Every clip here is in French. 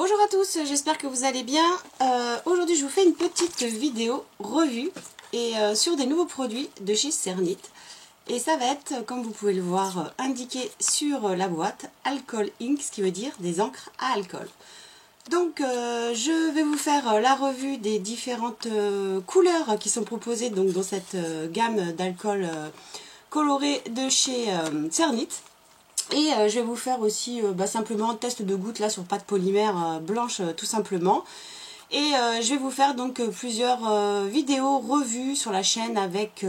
Bonjour à tous, j'espère que vous allez bien. Aujourd'hui je vous fais une petite vidéo revue et sur des nouveaux produits de chez Cernit. Et ça va être, comme vous pouvez le voir, indiqué sur la boîte, Alcohol Ink, ce qui veut dire des encres à alcool. Donc je vais vous faire la revue des différentes couleurs qui sont proposées donc, dans cette gamme d'alcool coloré de chez Cernit. Et je vais vous faire aussi simplement un test de goutte là sur pâte polymère blanche tout simplement. Et je vais vous faire donc plusieurs vidéos revues sur la chaîne avec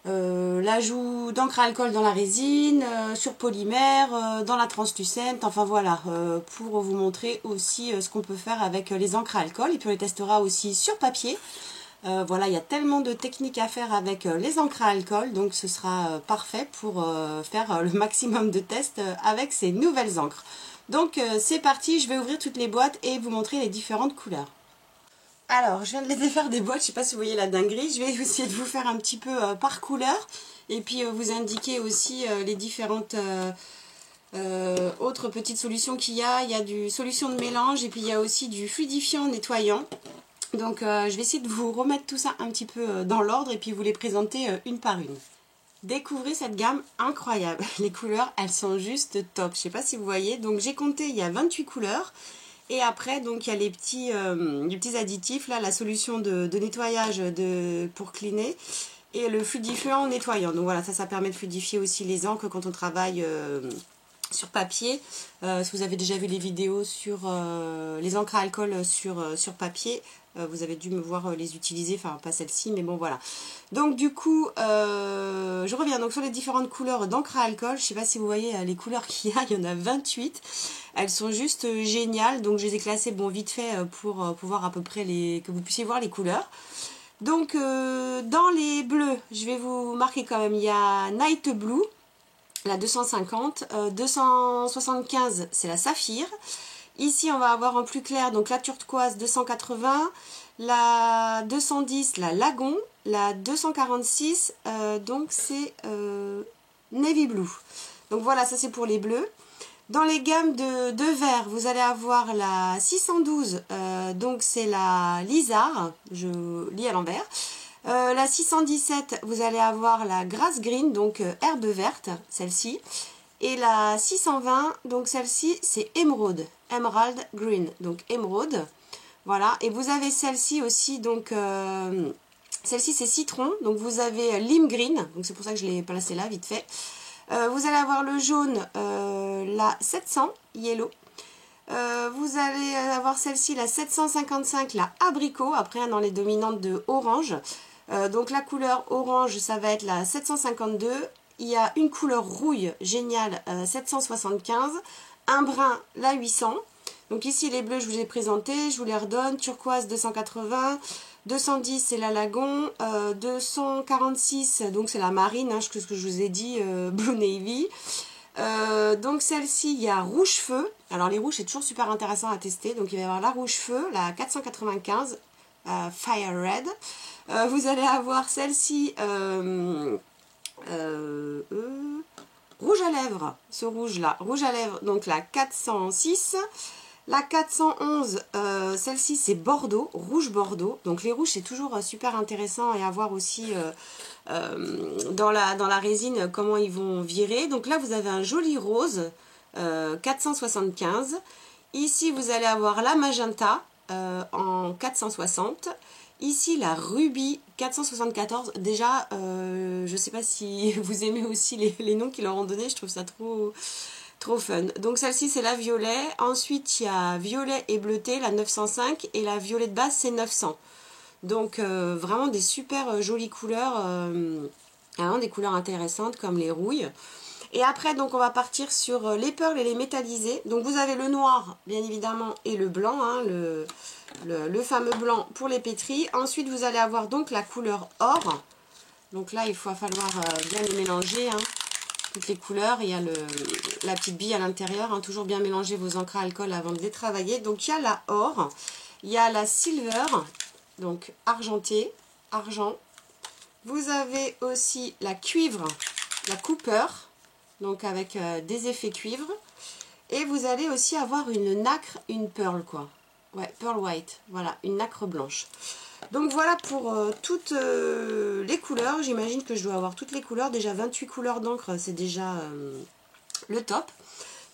l'ajout d'encre à alcool dans la résine, sur polymère, dans la translucente, enfin voilà, pour vous montrer aussi ce qu'on peut faire avec les encres à alcool. Et puis on les testera aussi sur papier. Voilà, il y a tellement de techniques à faire avec les encres à alcool, donc ce sera parfait pour faire le maximum de tests avec ces nouvelles encres. Donc c'est parti, je vais ouvrir toutes les boîtes et vous montrer les différentes couleurs. Alors, je viens de les défaire des boîtes, je ne sais pas si vous voyez la dinguerie, je vais essayer de vous faire un petit peu par couleur et puis vous indiquer aussi les différentes autres petites solutions qu'il y a. Il y a du solution de mélange et puis il y a aussi du fluidifiant nettoyant. Donc je vais essayer de vous remettre tout ça un petit peu dans l'ordre et puis vous les présenter une par une. Découvrez cette gamme incroyable. Les couleurs, elles sont juste top. Je ne sais pas si vous voyez. Donc j'ai compté, il y a 28 couleurs. Et après, donc il y a les petits additifs, là, la solution de nettoyage pour cleaner et le fluidifiant nettoyant. Donc voilà, ça permet de fluidifier aussi les encres quand on travaille sur papier. Si vous avez déjà vu les vidéos sur les encres à alcool sur papier, vous avez dû me voir les utiliser, enfin pas celle-ci, mais bon voilà. Donc du coup, je reviens donc sur les différentes couleurs d'encre à alcool. Je ne sais pas si vous voyez les couleurs qu'il y a, il y en a 28. Elles sont juste géniales, donc je les ai classées bon vite fait pour pouvoir à peu près que vous puissiez voir les couleurs. Donc dans les bleus, je vais vous marquer quand même, il y a Night Blue, la 250, 275 c'est la saphir. Ici on va avoir en plus clair donc la turquoise 280, la 210 la lagon, la 246 donc c'est navy blue. Donc voilà, ça c'est pour les bleus. Dans les gammes de vert, vous allez avoir la 612, donc c'est la Lizard, je lis à l'envers. La 617, vous allez avoir la Grass Green, donc herbe verte, celle-ci. Et la 620, donc celle-ci, c'est Emerald, Emerald Green, donc émeraude. Voilà, et vous avez celle-ci aussi, donc celle-ci c'est citron, donc vous avez lime green, donc c'est pour ça que je l'ai placée là, vite fait. Vous allez avoir le jaune, la 700, yellow. Vous allez avoir celle-ci, la 755, la abricot, après dans les dominantes de orange. Donc la couleur orange, ça va être la 752. Il y a une couleur rouille, géniale, 775. Un brun, la 800. Donc ici, les bleus, je vous ai présenté, je vous les redonne. Turquoise, 280. 210, c'est la lagon. 246, donc c'est la marine, hein, ce que je vous ai dit, Blue Navy. Donc celle-ci, il y a rouge feu. Alors les rouges, c'est toujours super intéressant à tester. Donc il va y avoir la rouge feu, la 495, Fire Red. Vous allez avoir celle-ci, rouge à lèvres, ce rouge-là. Rouge à lèvres, donc la 406. La 411, celle-ci c'est Bordeaux, rouge Bordeaux. Donc les rouges c'est toujours super intéressant et à voir aussi dans la résine comment ils vont virer. Donc là vous avez un joli rose, 475. Ici vous allez avoir la magenta en 460. Ici la rubis 474. Déjà je ne sais pas si vous aimez aussi les noms qu'ils leur ont donnés, je trouve ça trop fun. Donc celle-ci c'est la violet. Ensuite il y a violet et bleuté, la 905. Et la violet de base c'est 900. Donc vraiment des super jolies couleurs. Vraiment des couleurs intéressantes comme les rouilles. Et après donc on va partir sur les pearls et les métallisés. Donc vous avez le noir bien évidemment et le blanc. Hein, le fameux blanc pour les pétris. Ensuite vous allez avoir donc la couleur or. Donc là il va falloir bien les mélanger. Hein. Toutes les couleurs, il y a la petite bille à l'intérieur, hein, toujours bien mélanger vos encres à alcool avant de les travailler. Donc il y a la or, il y a la silver, donc argenté, argent. Vous avez aussi la cuivre, la cooper, donc avec des effets cuivre. Et vous allez aussi avoir une nacre, une pearl quoi. Ouais, pearl white, voilà, une nacre blanche. Donc voilà pour toutes les couleurs. J'imagine que je dois avoir toutes les couleurs. Déjà 28 couleurs d'encre, c'est déjà le top.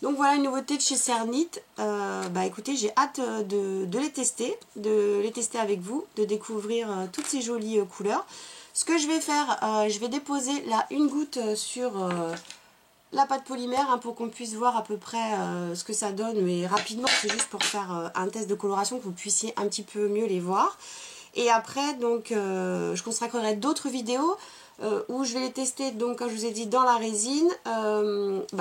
Donc voilà une nouveauté de chez Cernit. Bah écoutez, j'ai hâte de les tester avec vous, de découvrir toutes ces jolies couleurs. Ce que je vais faire, je vais déposer là une goutte sur la pâte polymère, hein, pour qu'on puisse voir à peu près ce que ça donne, mais rapidement, c'est juste pour faire un test de coloration, que vous puissiez un petit peu mieux les voir. Et après, donc, je consacrerai d'autres vidéos où je vais les tester, donc comme je vous ai dit, dans la résine,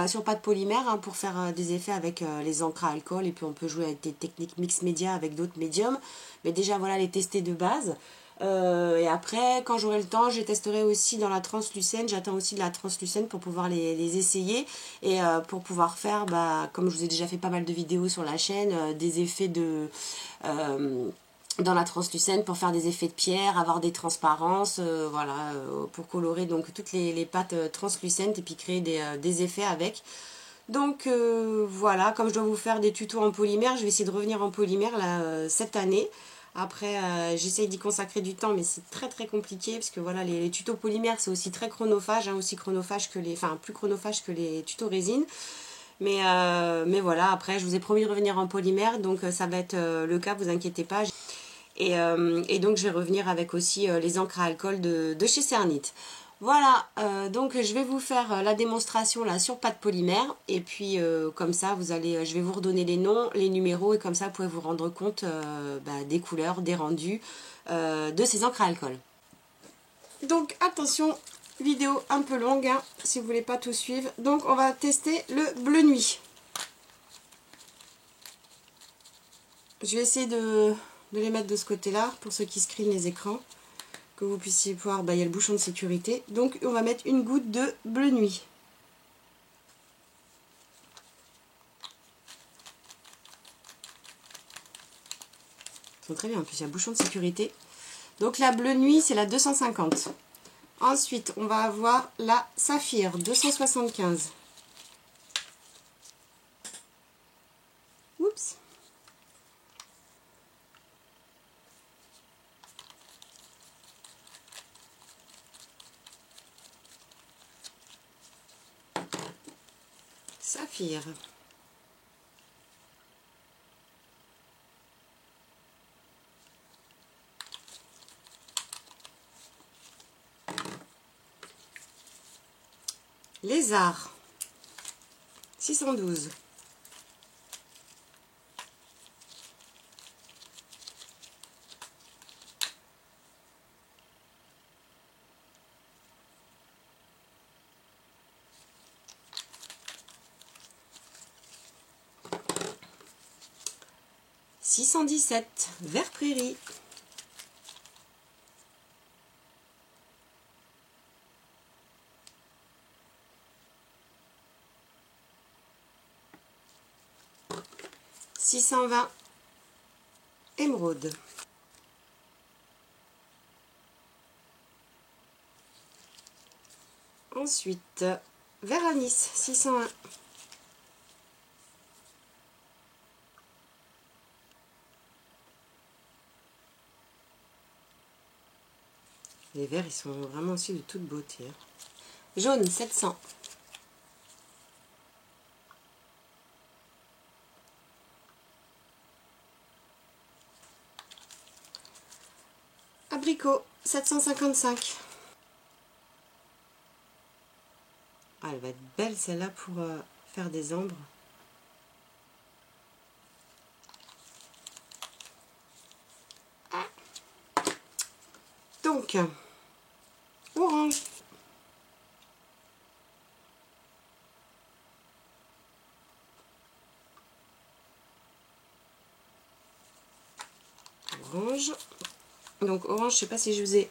sur pâte polymère, hein, pour faire des effets avec les encres à alcool, et puis on peut jouer avec des techniques mix média avec d'autres médiums, mais déjà voilà, les tester de base. Et après, quand j'aurai le temps, je les testerai aussi dans la translucène. J'attends aussi de la translucène pour pouvoir les essayer et pour pouvoir faire, comme je vous ai déjà fait pas mal de vidéos sur la chaîne, des effets dans la translucène pour faire des effets de pierre, avoir des transparences, voilà, pour colorer donc toutes les pâtes translucentes et puis créer des effets avec. Donc voilà, comme je dois vous faire des tutos en polymère, je vais essayer de revenir en polymère là, cette année. Après, j'essaye d'y consacrer du temps, mais c'est très très compliqué parce que voilà, les tutos polymères c'est aussi très chronophage, hein, aussi chronophage que plus chronophage que les tutos résine. Mais voilà, après je vous ai promis de revenir en polymère, donc ça va être le cas, vous inquiétez pas. Et donc je vais revenir avec aussi les encres à alcool de chez Cernit. Voilà, donc je vais vous faire la démonstration là sur pâte polymère. Et puis comme ça, je vais vous redonner les noms, les numéros. Et comme ça, vous pouvez vous rendre compte des couleurs, des rendus de ces encres à alcool. Donc attention, vidéo un peu longue, hein, si vous voulez pas tout suivre. Donc on va tester le bleu nuit. Je vais essayer de les mettre de ce côté-là, pour ceux qui screenent les écrans, que vous puissiez voir, il y a le bouchon de sécurité. Donc on va mettre une goutte de bleu nuit. Ils sont très bien, en plus il y a le bouchon de sécurité. Donc la bleu nuit, c'est la 250. Ensuite, on va avoir la saphir, 275. Oups. Saphir. Lézard, 612. « 617, vert prairie. » « 620, émeraude. » Ensuite, vert anis, 601. Les verts, ils sont vraiment aussi de toute beauté. Hein. Jaune, 700. Abricot, 755. Ah, elle va être belle celle-là pour faire des ombres. Ah. Donc, orange. Orange. Donc orange, je sais pas si je vous ai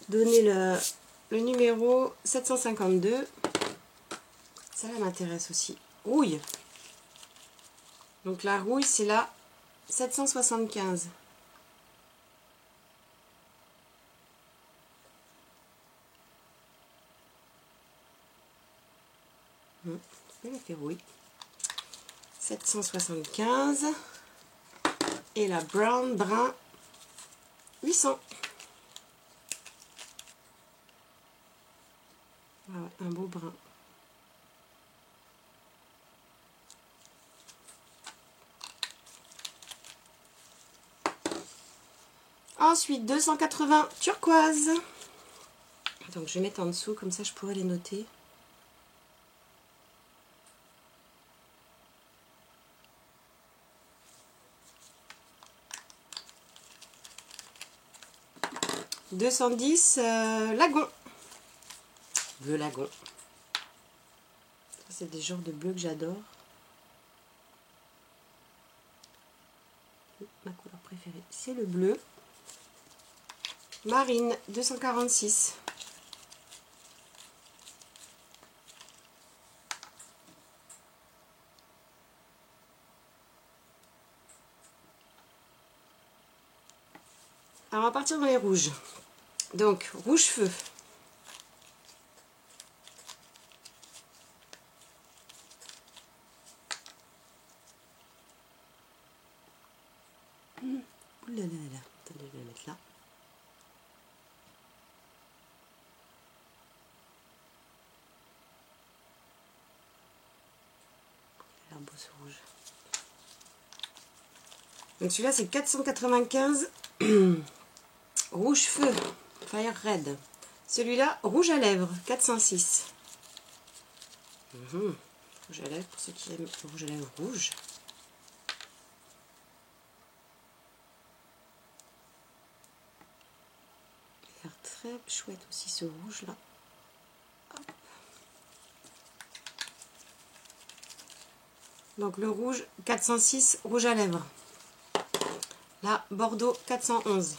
donné le numéro 752. Ça là m'intéresse aussi. Rouille. Donc la rouille, c'est la 775. Elle fait rouille. 775. Et la brown brun 800. Ah ouais, un beau brun. Ensuite 280 turquoise. Donc je vais mettre en dessous, comme ça je pourrais les noter. « 210 lagon. Bleu lagon. C'est des genres de bleu que j'adore. Ma couleur préférée, c'est le bleu. Marine, 246. Alors on va partir dans les rouges. Donc rouge feu. Ouh là là là. Attendez, je vais la mettre là. Il a l'air beau ce rouge. Donc celui-là c'est 495 rouge feu, Fire Red. Celui-là rouge à lèvres, 406. Rouge à lèvres pour ceux qui aiment le rouge à lèvres rouge. Il a l'air très chouette aussi ce rouge là. Hop. Donc le rouge 406 rouge à lèvres. Là Bordeaux 411.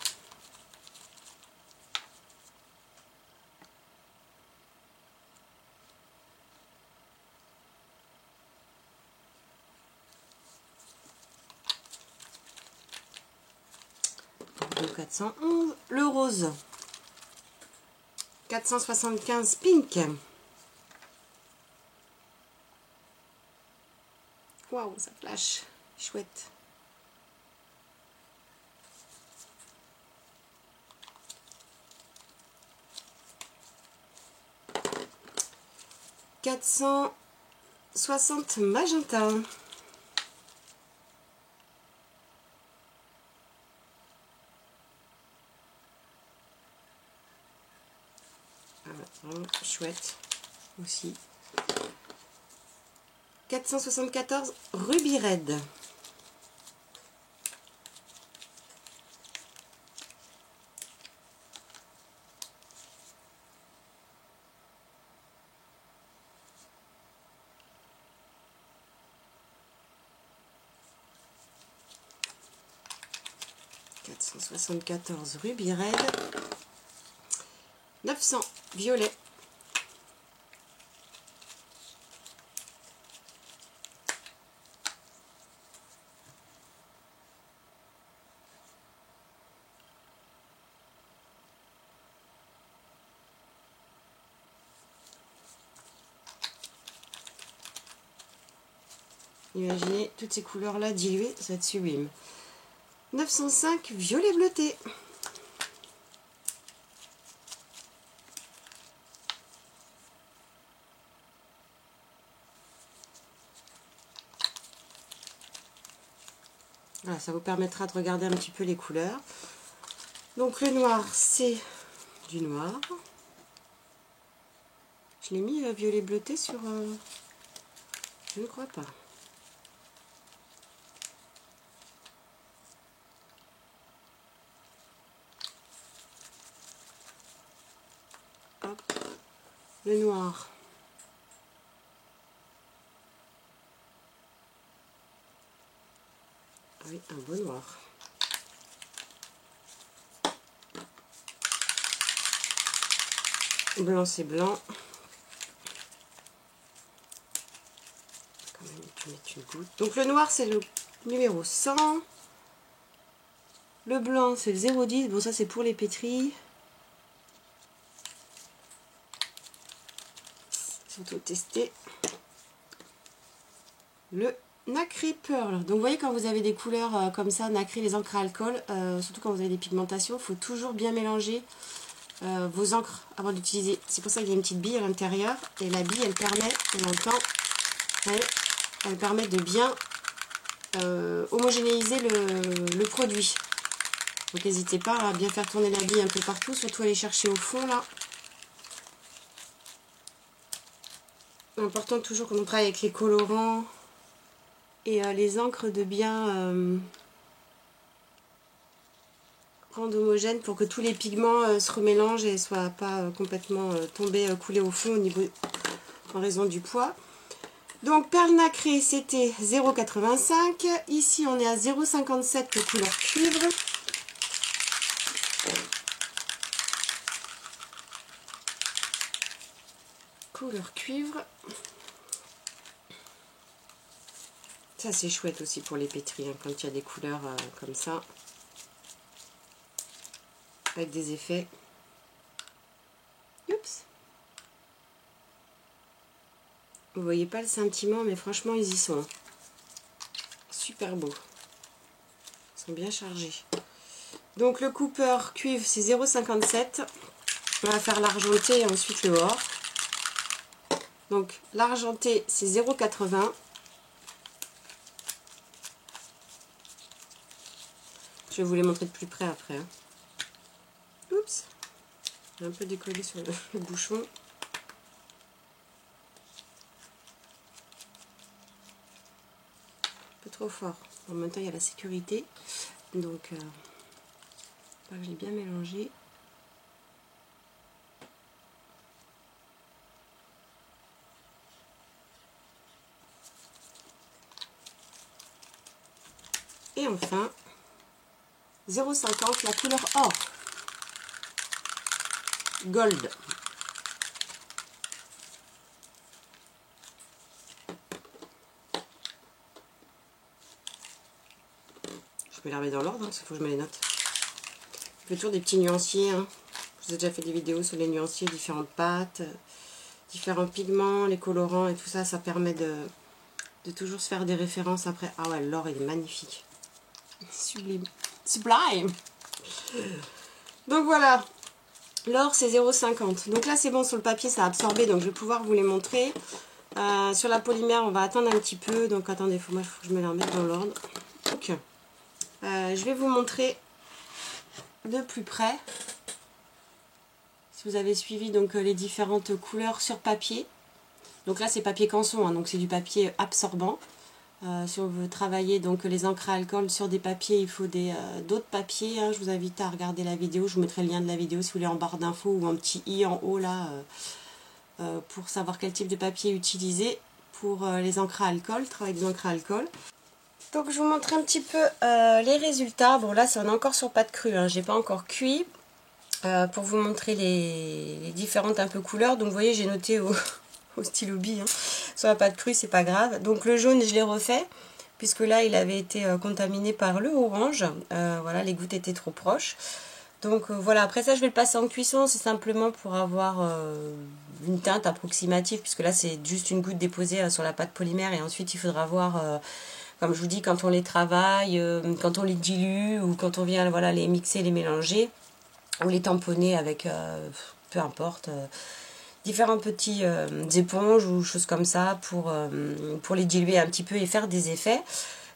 Bordeaux 411. Le rose 475 pink. Waouh, ça flash, chouette. « 460 magenta. Vraiment chouette aussi. 474 Ruby Red. Ruby Red. 900 violet. Imaginez toutes ces couleurs là diluées, ça va être sublime. 905 violet bleuté. Voilà, ça vous permettra de regarder un petit peu les couleurs. Donc le noir, c'est du noir. Je l'ai mis violet bleuté sur... je ne crois pas. Hop. Le noir. Ah oui, un beau noir. Blanc, c'est blanc. Quand même, tu mets une goutte. Donc le noir, c'est le numéro 100. Le blanc, c'est le 0,10. Bon, ça, c'est pour les pétris. Surtout tester. Le Nacré Pearl. Donc vous voyez quand vous avez des couleurs comme ça, nacré, les encres à alcool, surtout quand vous avez des pigmentations, il faut toujours bien mélanger vos encres avant d'utiliser. C'est pour ça qu'il y a une petite bille à l'intérieur. Et la bille, elle permet, on entend, elle permet de bien homogénéiser le produit. Donc n'hésitez pas à bien faire tourner la bille un peu partout, surtout aller chercher au fond là. Important toujours quand on travaille avec les colorants et les encres de bien rendre homogène pour que tous les pigments se remélangent et ne soient pas complètement tombés, coulés au fond au niveau, en raison du poids. Donc perle nacrée c'était 0,85. Ici on est à 0,57 couleur cuivre. Couleur cuivre. Ça c'est chouette aussi pour les pétris, hein, quand il y a des couleurs comme ça. Avec des effets. Oups. Vous voyez pas le sentiment, mais franchement ils y sont. Super beau. Ils sont bien chargés. Donc le Cooper cuivre c'est 0,57. On va faire l'argenté et ensuite le or. Donc l'argenté c'est 0,80. Je vais vous les montrer de plus près après. Hein. Oups. J'ai un peu décollé sur le bouchon. Un peu trop fort. En même temps il y a la sécurité. Donc je l'ai bien mélangé. Et enfin, 0,50 la couleur or. Gold. Je vais les remettre dans l'ordre, parce qu'il faut que je me les note. Je fais toujours des petits nuanciers. Hein. Je vous ai déjà fait des vidéos sur les nuanciers, différentes pâtes, différents pigments, les colorants et tout ça. Ça permet de toujours se faire des références après. Ah ouais, l'or il est magnifique. Sublime. Sublime. Donc voilà. L'or c'est 0,50. Donc là c'est bon, sur le papier ça a absorbé, donc je vais pouvoir vous les montrer. Sur la polymère on va attendre un petit peu. Donc attendez, il faut que je me les remette dans l'ordre. Donc je vais vous montrer de plus près. Si vous avez suivi donc les différentes couleurs sur papier. Donc là c'est papier canson, hein, donc c'est du papier absorbant. Si on veut travailler donc les encres à alcool sur des papiers, il faut d'autres papiers. Hein. Je vous invite à regarder la vidéo. Je vous mettrai le lien de la vidéo si vous voulez en barre d'infos ou un petit i en haut là pour savoir quel type de papier utiliser pour les encres à alcool, le travail des encres à alcool. Donc je vous montre un petit peu les résultats. Bon là c'est encore sur pâte crue, hein. J'ai pas encore cuit pour vous montrer les différentes un peu couleurs. Donc vous voyez j'ai noté au stylo bille, hein. Sur la pâte crue c'est pas grave. Donc le jaune je l'ai refait puisque là il avait été contaminé par le orange. Voilà, les gouttes étaient trop proches. Donc voilà, après ça je vais le passer en cuisson, c'est simplement pour avoir une teinte approximative, puisque là c'est juste une goutte déposée sur la pâte polymère et ensuite il faudra voir, comme je vous dis, quand on les travaille, quand on les dilue ou quand on vient voilà, les mixer, les mélanger ou les tamponner avec, peu importe, différents petits éponges ou choses comme ça pour les diluer un petit peu et faire des effets.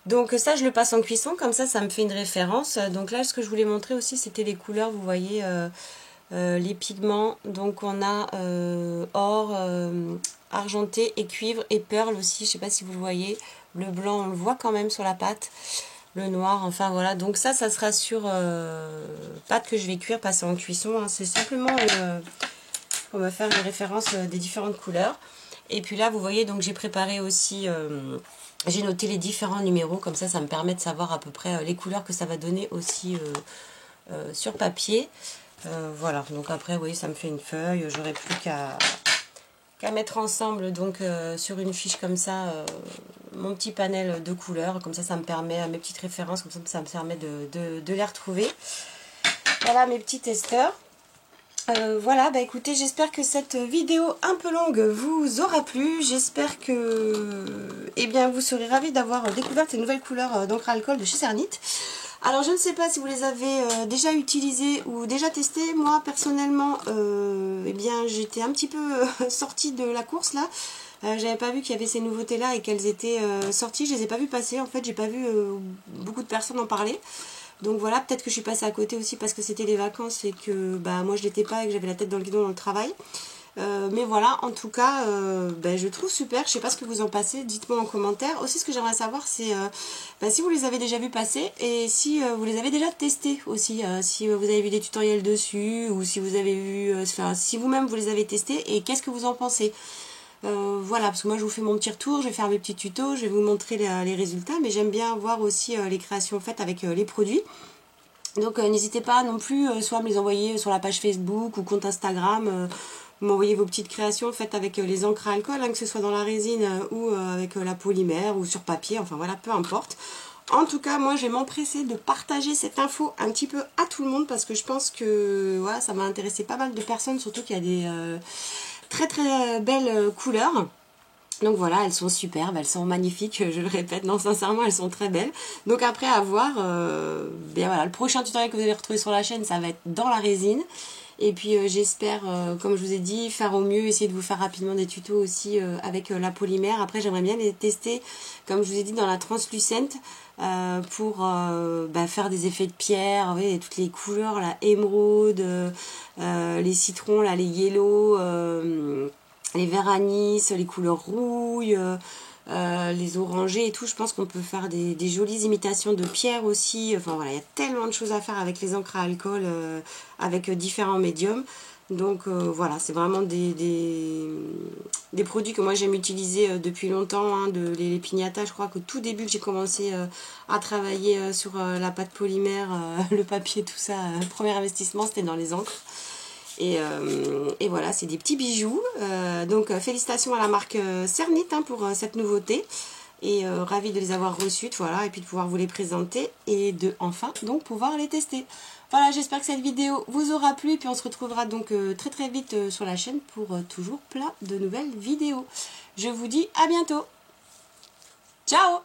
Donc ça je le passe en cuisson, comme ça me fait une référence. Donc là ce que je voulais montrer aussi c'était les couleurs, vous voyez les pigments. Donc on a or, argenté et cuivre et perle aussi, je sais pas si vous le voyez. Le blanc on le voit quand même sur la pâte, le noir, enfin voilà. Donc ça sera sur pâte que je vais cuire, passer en cuisson, hein. C'est simplement pour me faire une référence des différentes couleurs. Et puis là vous voyez donc j'ai préparé aussi... j'ai noté les différents numéros, comme ça me permet de savoir à peu près les couleurs que ça va donner aussi sur papier. Voilà, donc après, vous voyez, ça me fait une feuille. J'aurai plus qu'à mettre ensemble, donc sur une fiche comme ça, mon petit panel de couleurs. Comme ça me permet, mes petites références, comme ça me permet de les retrouver. Voilà mes petits testeurs. Voilà, bah écoutez, j'espère que cette vidéo un peu longue vous aura plu. J'espère que eh bien, vous serez ravis d'avoir découvert ces nouvelles couleurs d'encre à alcool de chez Cernit. Alors je ne sais pas si vous les avez déjà utilisées ou déjà testées. Moi personnellement, eh bien j'étais un petit peu sortie de la course là. J'avais pas vu qu'il y avait ces nouveautés là et qu'elles étaient sorties. Je les ai pas vues passer. En fait, j'ai pas vu beaucoup de personnes en parler. Donc voilà, peut-être que je suis passée à côté aussi parce que c'était les vacances et que bah, moi je l'étais pas et que j'avais la tête dans le guidon dans le travail. Mais voilà, en tout cas, je trouve super. Je sais pas ce que vous en pensez, dites-moi en commentaire. Aussi, ce que j'aimerais savoir, c'est si vous les avez déjà vus passer et si vous les avez déjà testés aussi. Si vous avez vu des tutoriels dessus ou si vous avez vu, si vous-même vous les avez testés et qu'est-ce que vous en pensez. Voilà, parce que moi je vous fais mon petit retour, je vais faire mes petits tutos, je vais vous montrer les résultats, mais j'aime bien voir aussi les créations faites avec les produits. Donc n'hésitez pas non plus soit à me les envoyer sur la page Facebook ou compte Instagram, m'envoyer vos petites créations faites avec les encres à alcool, hein, que ce soit dans la résine ou avec la polymère ou sur papier, enfin voilà, peu importe. En tout cas, moi je vais m'empresser de partager cette info un petit peu à tout le monde parce que je pense que voilà, ça m'a intéressé pas mal de personnes, surtout qu'il y a des très très belles couleurs. Donc voilà, elles sont superbes, elles sont magnifiques, je le répète, non sincèrement elles sont très belles. Donc après à voir, bien voilà, le prochain tutoriel que vous allez retrouver sur la chaîne, ça va être dans la résine. Et puis j'espère, comme je vous ai dit, faire au mieux, essayer de vous faire rapidement des tutos aussi avec la polymère. Après j'aimerais bien les tester, comme je vous ai dit, dans la translucente pour faire des effets de pierre, vous voyez, toutes les couleurs, la émeraude, les citrons, là, les yellow, les verts anis, les couleurs rouille, les orangés et tout. Je pense qu'on peut faire des jolies imitations de pierre aussi. Enfin voilà, il y a tellement de choses à faire avec les encres à alcool, avec différents médiums. Donc voilà, c'est vraiment des produits que moi j'aime utiliser depuis longtemps. Hein, les piñatas, je crois qu'au tout début que j'ai commencé à travailler sur la pâte polymère, le papier, tout ça, le premier investissement c'était dans les encres. Et voilà, c'est des petits bijoux. Donc félicitations à la marque Cernit hein, pour cette nouveauté. Et ravie de les avoir reçus, voilà, et puis de pouvoir vous les présenter et de enfin donc pouvoir les tester. Voilà, j'espère que cette vidéo vous aura plu et puis on se retrouvera donc très très vite sur la chaîne pour toujours plein de nouvelles vidéos. Je vous dis à bientôt. Ciao!